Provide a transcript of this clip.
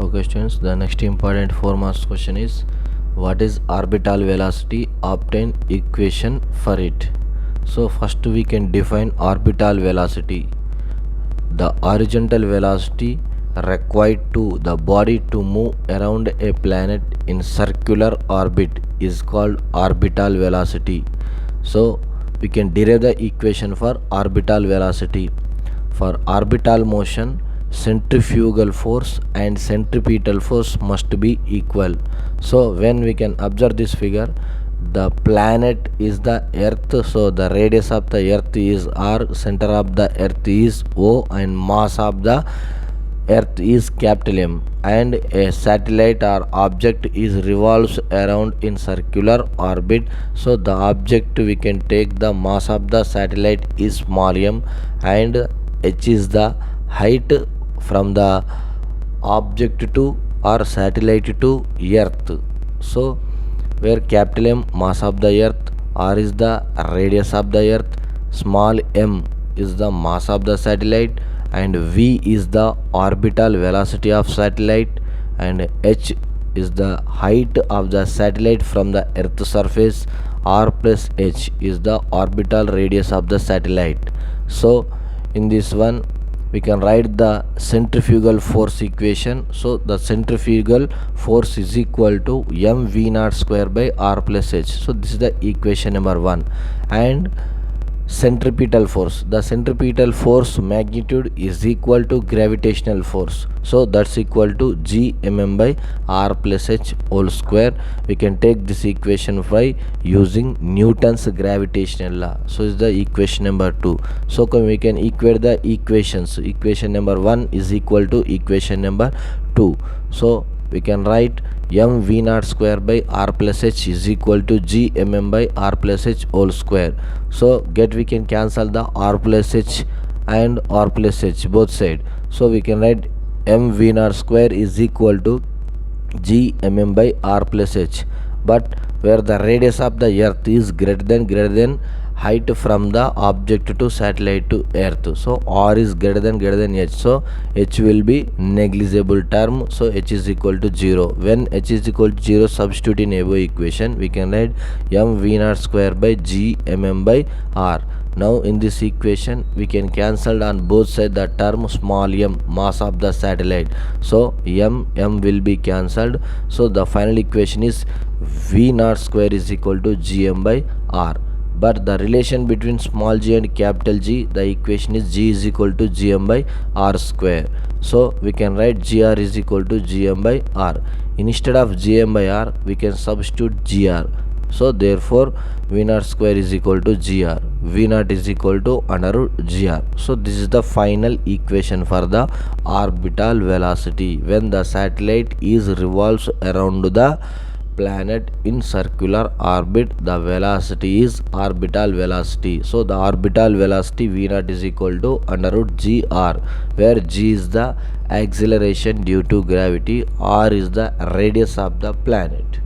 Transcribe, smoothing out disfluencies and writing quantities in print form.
Okay students, the next important 4 marks question is what is orbital velocity? Obtain equation for it. So first we can define orbital velocity. The horizontal velocity required to the body to move around a planet in circular orbit is called orbital velocity. So we can derive the equation for orbital velocity. For orbital motion, centrifugal force and centripetal force must be equal. So when we can observe this figure, the planet is the earth, so the radius of the earth is r, center of the earth is o, and mass of the earth is capital M, and a satellite or object is revolves around in circular orbit. So the object, we can take the mass of the satellite is small m, and h is the height from the object to or satellite to earth. So where capital M mass of the earth, r is the radius of the earth, small m is the mass of the satellite, and v is the orbital velocity of satellite, and h is the height of the satellite from the earth surface, r plus h is the orbital radius of the satellite. So in this one we can write the centrifugal force equation. So the centrifugal force is equal to mv naught square by r plus h. So this is the equation number 1. And centripetal force, the centripetal force magnitude is equal to gravitational force, so that's equal to g mm by r plus h whole square. We can take this equation by using Newton's gravitational law. So is the equation number 2. So we can equate the equations. Equation number 1 is equal to equation number 2. So we can write mv naught square by r plus h is equal to g mm by r plus h whole square. So we can cancel the r plus h and r plus h both side. So we can write mv naught square is equal to g mm by r plus h, but where the radius of the earth is greater than height from the object to satellite to earth, so r is greater than h, so h will be negligible term, so h is equal to 0. When h is equal to 0, substitute in above equation, we can write mv naught square by g mm by r. Now in this equation we can cancel on both sides the term small m, mass of the satellite, so m will be cancelled. So the final equation is v naught square is equal to gm by r. But the relation between small g and capital G, the equation is g is equal to gm by r square. So we can write gr is equal to gm by r. Instead of gm by r, we can substitute gr. So therefore v naught square is equal to gr. V naught is equal to under root gr. So this is the final equation for the orbital velocity. When the satellite is revolves around the planet in circular orbit, the velocity is orbital velocity. So the orbital velocity v naught is equal to under root gr, where g is the acceleration due to gravity, r is the radius of the planet.